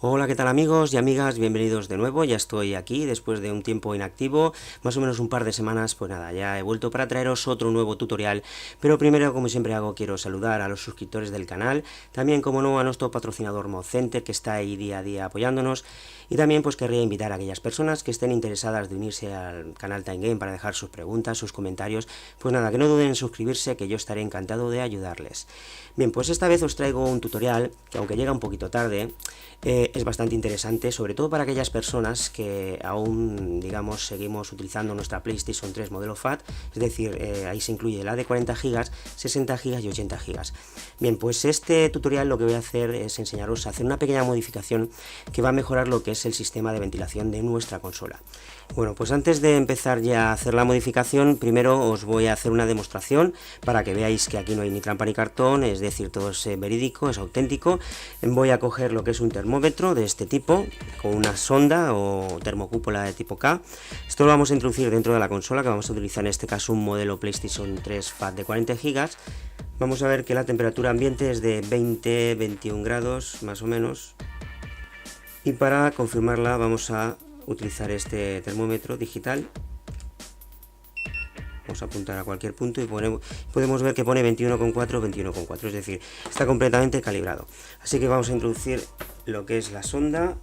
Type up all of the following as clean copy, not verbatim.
Hola, ¿qué tal amigos y amigas? Bienvenidos de nuevo, ya estoy aquí después de un tiempo inactivo, más o menos un par de semanas, pues nada, ya he vuelto para traeros otro nuevo tutorial, pero primero, como siempre hago, quiero saludar a los suscriptores del canal, también como no a nuestro patrocinador ModCenter, que está ahí día a día apoyándonos, y también pues querría invitar a aquellas personas que estén interesadas de unirse al canal Time Game para dejar sus preguntas, sus comentarios, pues nada, que no duden en suscribirse, que yo estaré encantado de ayudarles. Bien, pues esta vez os traigo un tutorial que aunque llega un poquito tarde, es bastante interesante, sobre todo para aquellas personas que aún, digamos, seguimos utilizando nuestra PlayStation 3 modelo FAT, es decir, ahí se incluye la de 40 GB, 60 GB y 80 GB. Bien, pues este tutorial lo que voy a hacer es enseñaros a hacer una pequeña modificación que va a mejorar lo que es el sistema de ventilación de nuestra consola. Bueno, pues antes de empezar ya a hacer la modificación, primero os voy a hacer una demostración para que veáis que aquí no hay ni trampa ni cartón, es decir, todo es verídico, es auténtico. Voy a coger lo que es un termómetro de este tipo, con una sonda o termocúpula de tipo K. Esto lo vamos a introducir dentro de la consola, que vamos a utilizar en este caso un modelo PlayStation 3 FAT de 40 GB. Vamos a ver que la temperatura ambiente es de 20-21 grados, más o menos. Y para confirmarla vamos a utilizar este termómetro digital. Vamos a apuntar a cualquier punto y podemos ver que pone 21,4, 21,4, es decir, está completamente calibrado. Así que vamos a introducir lo que es la sonda.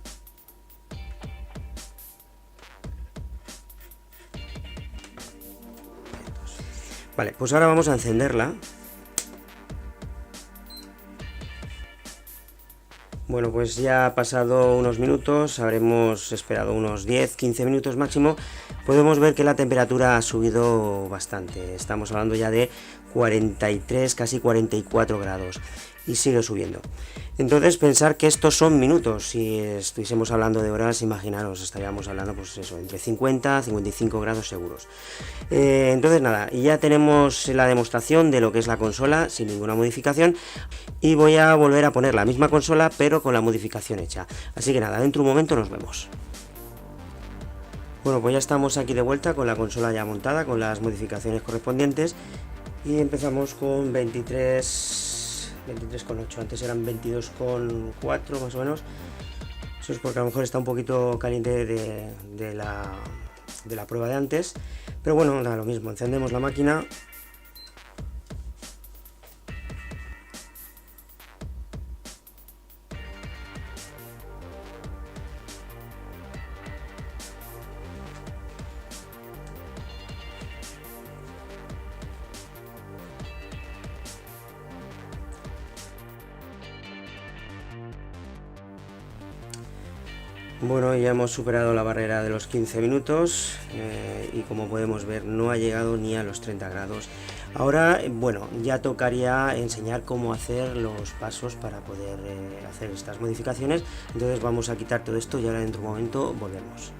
Vale, pues ahora vamos a encenderla. Bueno, pues ya ha pasado unos minutos, habremos esperado unos 10-15 minutos máximo. Podemos ver que la temperatura ha subido bastante, estamos hablando ya de 43, casi 44 grados, y sigue subiendo. Entonces, pensar que estos son minutos, si estuviésemos hablando de horas, imaginaros, estaríamos hablando, pues eso, entre 50 y 55 grados seguros. Entonces nada, ya tenemos la demostración de lo que es la consola sin ninguna modificación, y voy a volver a poner la misma consola pero con la modificación hecha. Así que nada, dentro de un momento nos vemos. Bueno, pues ya estamos aquí de vuelta con la consola ya montada, con las modificaciones correspondientes, y empezamos con 23,8, antes eran 22,4 más o menos. Eso es porque a lo mejor está un poquito caliente de la prueba de antes, pero bueno, da lo mismo, encendemos la máquina. Bueno, ya hemos superado la barrera de los 15 minutos y como podemos ver no ha llegado ni a los 30 grados. Ahora, bueno, ya tocaría enseñar cómo hacer los pasos para poder hacer estas modificaciones. Entonces vamos a quitar todo esto y ahora dentro de un momento volvemos.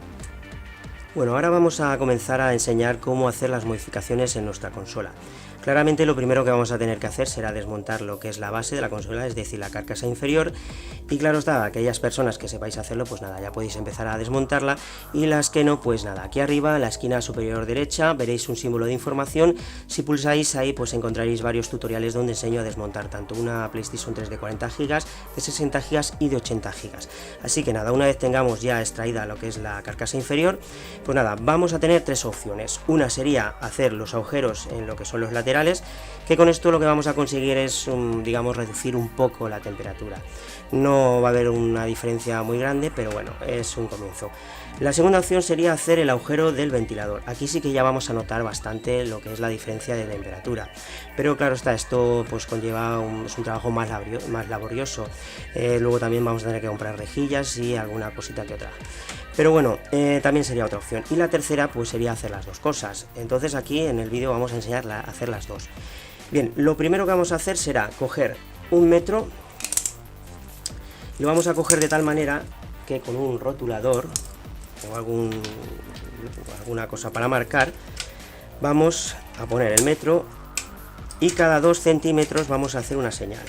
Bueno, ahora vamos a comenzar a enseñar cómo hacer las modificaciones en nuestra consola. Claramente lo primero que vamos a tener que hacer será desmontar lo que es la base de la consola, es decir, la carcasa inferior, y claro está, aquellas personas que sepáis hacerlo, pues nada, ya podéis empezar a desmontarla, y las que no, pues nada, aquí arriba en la esquina superior derecha veréis un símbolo de información. Si pulsáis ahí pues encontraréis varios tutoriales donde enseño a desmontar tanto una PlayStation 3 de 40 GB, de 60 GB y de 80 GB. Así que nada, una vez tengamos ya extraída lo que es la carcasa inferior, pues nada, vamos a tener tres opciones. Una sería hacer los agujeros en lo que son los laterales, que con esto lo que vamos a conseguir es, digamos, reducir un poco la temperatura. No va a haber una diferencia muy grande, pero bueno, es un comienzo. La segunda opción sería hacer el agujero del ventilador. Aquí sí que ya vamos a notar bastante lo que es la diferencia de temperatura. Pero claro está, esto pues conlleva es un trabajo más laborioso. Luego también vamos a tener que comprar rejillas y alguna cosita que otra. Pero bueno, también sería otra opción. Y la tercera pues sería hacer las dos cosas. Entonces aquí en el vídeo vamos a enseñar a hacer las dos. Bien, lo primero que vamos a hacer será coger un metro. Lo vamos a coger de tal manera que con un rotulador o alguna cosa para marcar, vamos a poner el metro y cada 2 centímetros vamos a hacer una señal.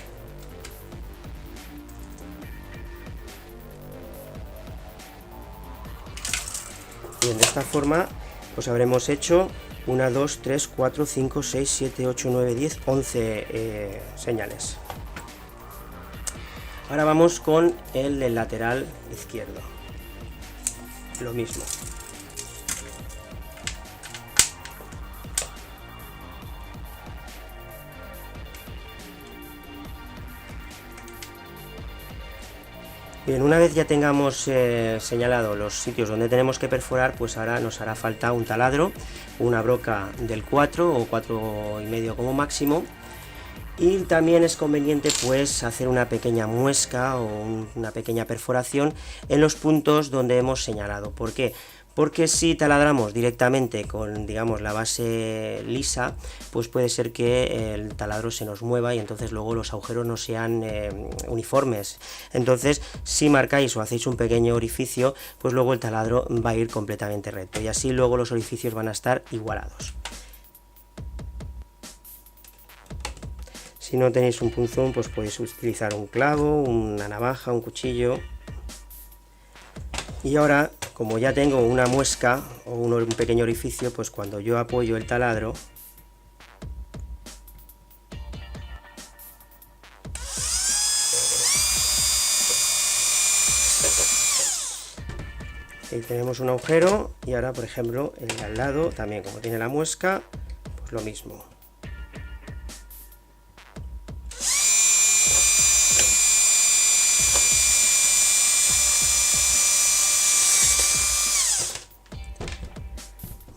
Bien, de esta forma pues habremos hecho 1, 2, 3, 4, 5, 6, 7, 8, 9, 10, 11 señales. Ahora vamos con el del lateral izquierdo, lo mismo. Bien, una vez ya tengamos señalado los sitios donde tenemos que perforar, pues ahora nos hará falta un taladro, una broca del 4 o 4,5 como máximo, y también es conveniente pues hacer una pequeña muesca o una pequeña perforación en los puntos donde hemos señalado. ¿Por qué? Porque si taladramos directamente con, digamos, la base lisa, pues puede ser que el taladro se nos mueva y entonces luego los agujeros no sean uniformes. Entonces, si marcáis o hacéis un pequeño orificio, pues luego el taladro va a ir completamente recto y así luego los orificios van a estar igualados. Si no tenéis un punzón, pues podéis utilizar un clavo, una navaja, un cuchillo. Y ahora, como ya tengo una muesca o un pequeño orificio, pues cuando yo apoyo el taladro, ahí tenemos un agujero, y ahora, por ejemplo, el de al lado, también como tiene la muesca, pues lo mismo.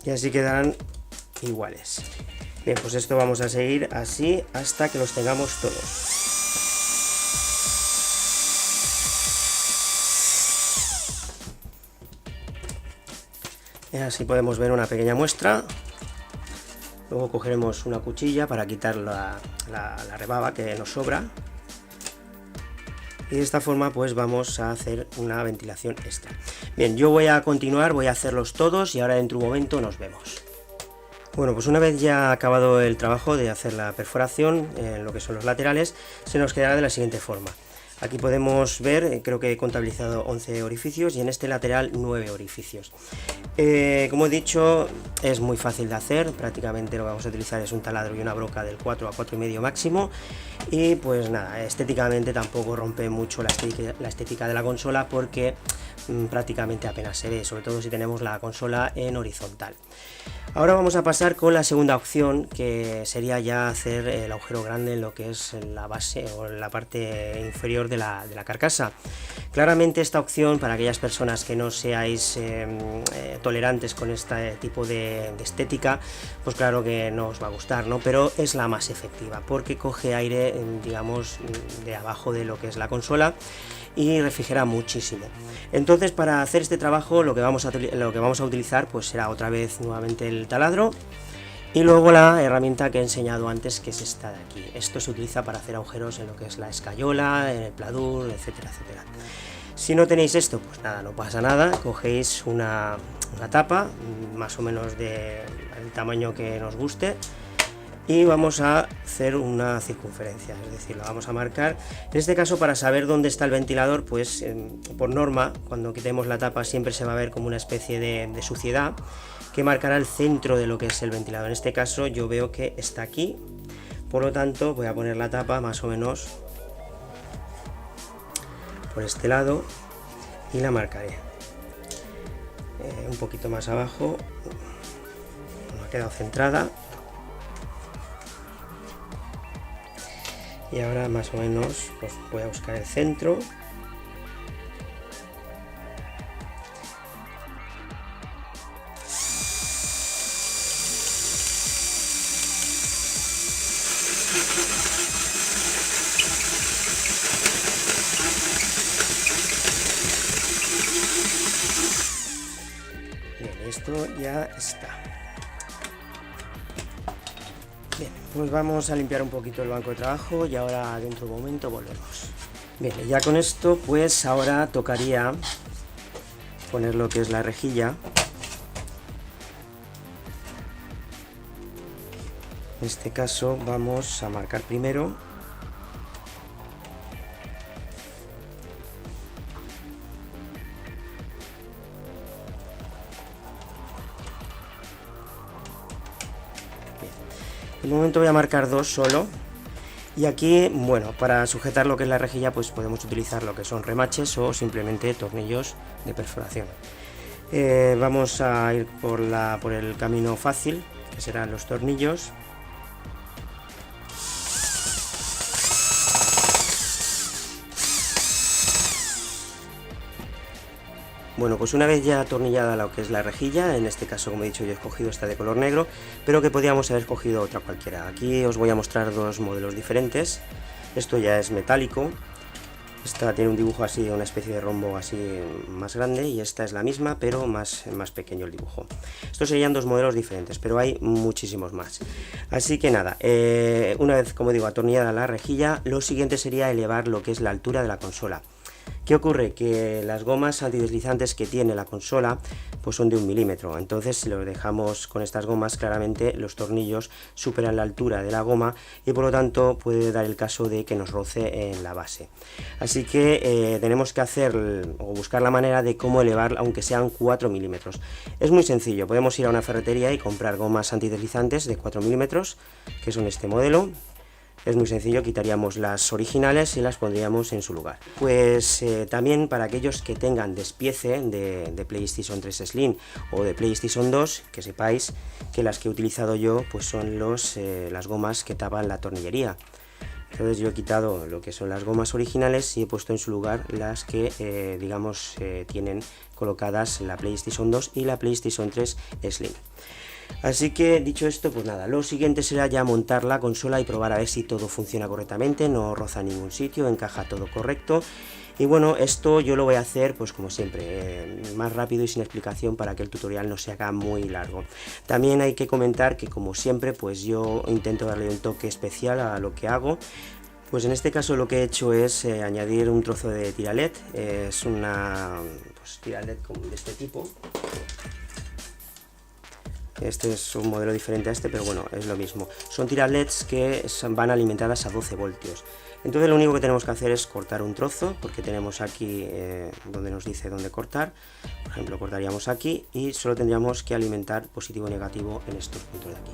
Y así quedarán iguales. Bien, pues esto vamos a seguir así hasta que los tengamos todos. Y así podemos ver una pequeña muestra. Luego cogeremos una cuchilla para quitar la rebaba que nos sobra. Y de esta forma pues vamos a hacer una ventilación extra. Bien, yo voy a continuar, voy a hacerlos todos y ahora dentro de un momento nos vemos. Bueno, pues una vez ya acabado el trabajo de hacer la perforación en lo que son los laterales, se nos quedará de la siguiente forma. Aquí podemos ver, creo que he contabilizado 11 orificios y en este lateral 9 orificios. Como he dicho, es muy fácil de hacer, prácticamente lo que vamos a utilizar es un taladro y una broca del 4 a 4,5 máximo. Y pues nada, estéticamente tampoco rompe mucho la estética de la consola porque prácticamente apenas se ve, sobre todo si tenemos la consola en horizontal. Ahora vamos a pasar con la segunda opción, que sería ya hacer el agujero grande en lo que es la base o la parte inferior de la carcasa. Claramente esta opción, para aquellas personas que no seáis tolerantes con este tipo de estética, pues claro que no os va a gustar, ¿no? Pero es la más efectiva porque coge aire, digamos, de abajo de lo que es la consola y refrigera muchísimo. Entonces, para hacer este trabajo lo que vamos a utilizar pues será otra vez nuevamente el taladro y luego la herramienta que he enseñado antes, que es esta de aquí. Esto se utiliza para hacer agujeros en lo que es la escayola, en el pladur, etcétera, etcétera. Si no tenéis esto, pues nada, no pasa nada, cogéis una tapa más o menos del tamaño que nos guste y vamos a hacer una circunferencia, es decir, la vamos a marcar. En este caso, para saber dónde está el ventilador, pues por norma, cuando quitemos la tapa siempre se va a ver como una especie de suciedad que marcará el centro de lo que es el ventilador. En este caso yo veo que está aquí, por lo tanto voy a poner la tapa más o menos por este lado y la marcaré un poquito más abajo. No ha quedado centrada. Y ahora más o menos pues voy a buscar el centro. Bien, esto ya está. Bien, pues vamos a limpiar un poquito el banco de trabajo y ahora dentro de un momento volvemos. Bien, ya con esto pues ahora tocaría poner lo que es la rejilla. En este caso vamos a marcar primero . De momento voy a marcar dos solo Y aquí, bueno, para sujetar lo que es la rejilla, pues podemos utilizar lo que son remaches o simplemente tornillos de perforación. Vamos a ir por el camino fácil, que serán los tornillos. Bueno, pues una vez ya atornillada lo que es la rejilla, en este caso, como he dicho, yo he escogido esta de color negro, pero que podíamos haber escogido otra cualquiera. Aquí os voy a mostrar dos modelos diferentes. Esto ya es metálico. Esta tiene un dibujo así, una especie de rombo así más grande, y esta es la misma, pero más pequeño el dibujo. Estos serían dos modelos diferentes, pero hay muchísimos más. Así que nada, una vez, como digo, atornillada la rejilla, lo siguiente sería elevar lo que es la altura de la consola. ¿Qué ocurre? Que las gomas antideslizantes que tiene la consola pues son de 1 milímetro, entonces si lo dejamos con estas gomas, claramente los tornillos superan la altura de la goma y por lo tanto puede dar el caso de que nos roce en la base. Así que tenemos que hacer o buscar la manera de cómo elevar, aunque sean 4 milímetros. Es muy sencillo, podemos ir a una ferretería y comprar gomas antideslizantes de 4 milímetros, que son este modelo. Es muy sencillo, quitaríamos las originales y las pondríamos en su lugar. Pues también para aquellos que tengan despiece de PlayStation 3 Slim o de PlayStation 2, que sepáis que las que he utilizado yo pues son las gomas que tapan la tornillería. Entonces yo he quitado lo que son las gomas originales y he puesto en su lugar las que digamos tienen colocadas la PlayStation 2 y la PlayStation 3 Slim. Así que dicho esto, pues nada, lo siguiente será ya montar la consola y probar a ver si todo funciona correctamente, no roza en ningún sitio, encaja todo correcto. Y bueno, esto yo lo voy a hacer pues como siempre, más rápido y sin explicación para que el tutorial no se haga muy largo. También hay que comentar que como siempre pues yo intento darle un toque especial a lo que hago. Pues en este caso lo que he hecho es añadir un trozo de tira LED, es una tira LED de este tipo. Este es un modelo diferente a este, pero bueno, es lo mismo. Son tiras LEDs que van alimentadas a 12 voltios. Entonces lo único que tenemos que hacer es cortar un trozo, porque tenemos aquí donde nos dice dónde cortar. Por ejemplo, cortaríamos aquí y solo tendríamos que alimentar positivo y negativo en estos puntos de aquí.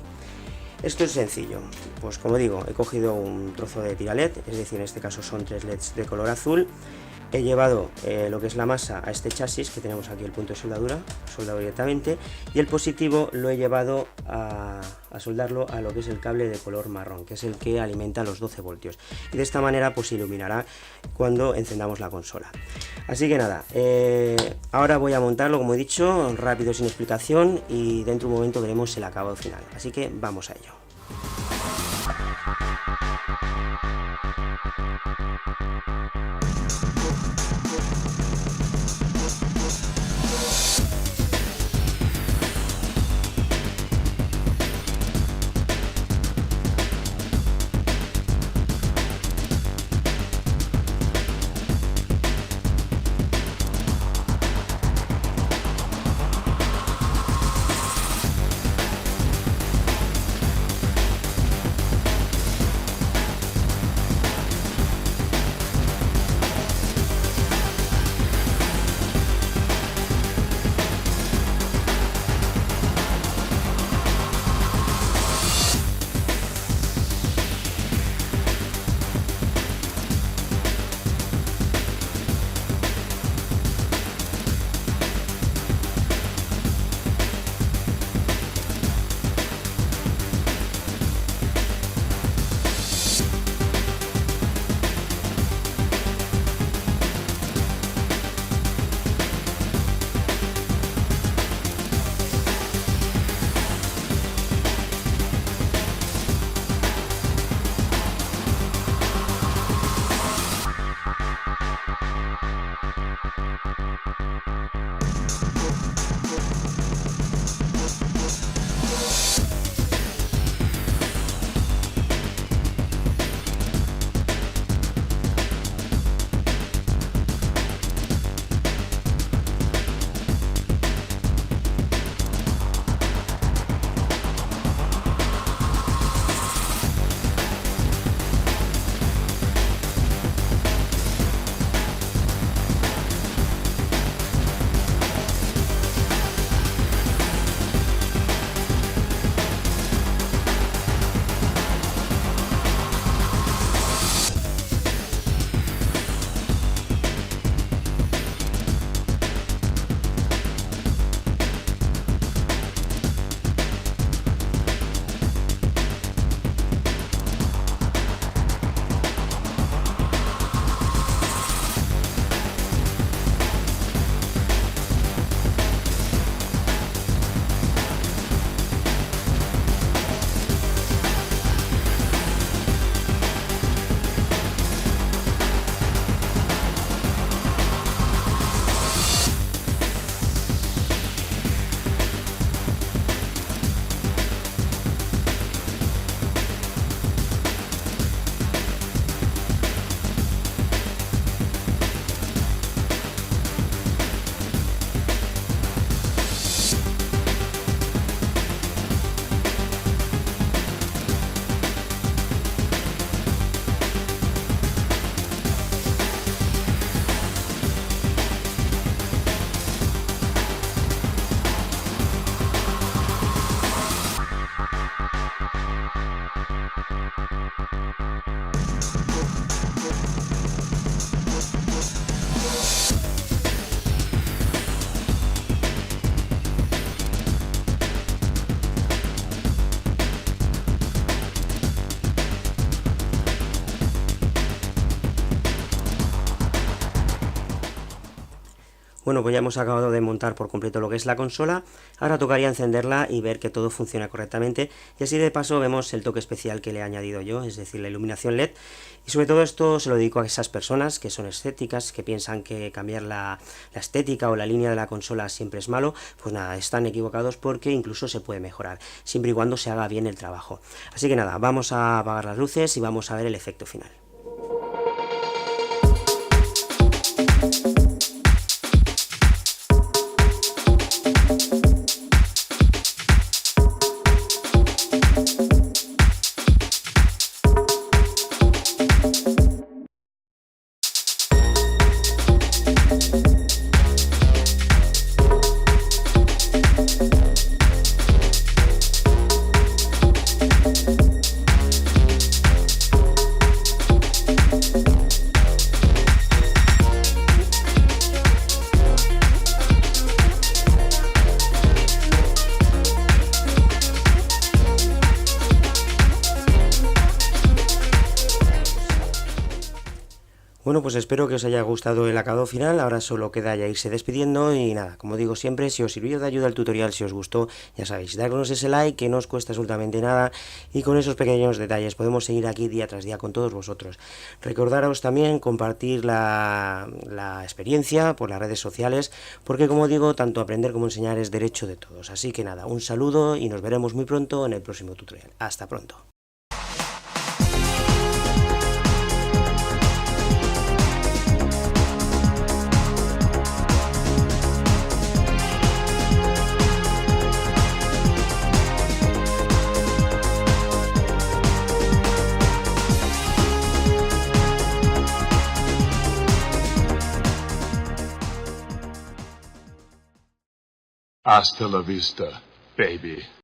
Esto es sencillo, pues como digo, he cogido un trozo de tira LED, es decir, en este caso son 3 LEDs de color azul. He llevado lo que es la masa a este chasis, que tenemos aquí el punto de soldadura, soldado directamente, y el positivo lo he llevado a soldarlo a lo que es el cable de color marrón, que es el que alimenta los 12 voltios. Y de esta manera pues iluminará cuando encendamos la consola. Así que nada, ahora voy a montarlo, como he dicho, rápido, sin explicación, y dentro de un momento veremos el acabado final. Así que vamos a ello. Bueno, pues ya hemos acabado de montar por completo lo que es la consola. Ahora tocaría encenderla y ver que todo funciona correctamente. Y así de paso vemos el toque especial que le he añadido yo, es decir, la iluminación LED. Y sobre todo esto se lo dedico a esas personas que son escépticas, que piensan que cambiar la estética o la línea de la consola siempre es malo. Pues nada, están equivocados porque incluso se puede mejorar, siempre y cuando se haga bien el trabajo. Así que nada, vamos a apagar las luces y vamos a ver el efecto final. Bueno, pues espero que os haya gustado el acabado final, ahora solo queda ya irse despidiendo y nada, como digo siempre, si os sirvió de ayuda el tutorial, si os gustó, ya sabéis, darnos ese like que no os cuesta absolutamente nada y con esos pequeños detalles podemos seguir aquí día tras día con todos vosotros. Recordaros también compartir la experiencia por las redes sociales, porque como digo, tanto aprender como enseñar es derecho de todos. Así que nada, un saludo y nos veremos muy pronto en el próximo tutorial. Hasta pronto. Hasta la vista, baby.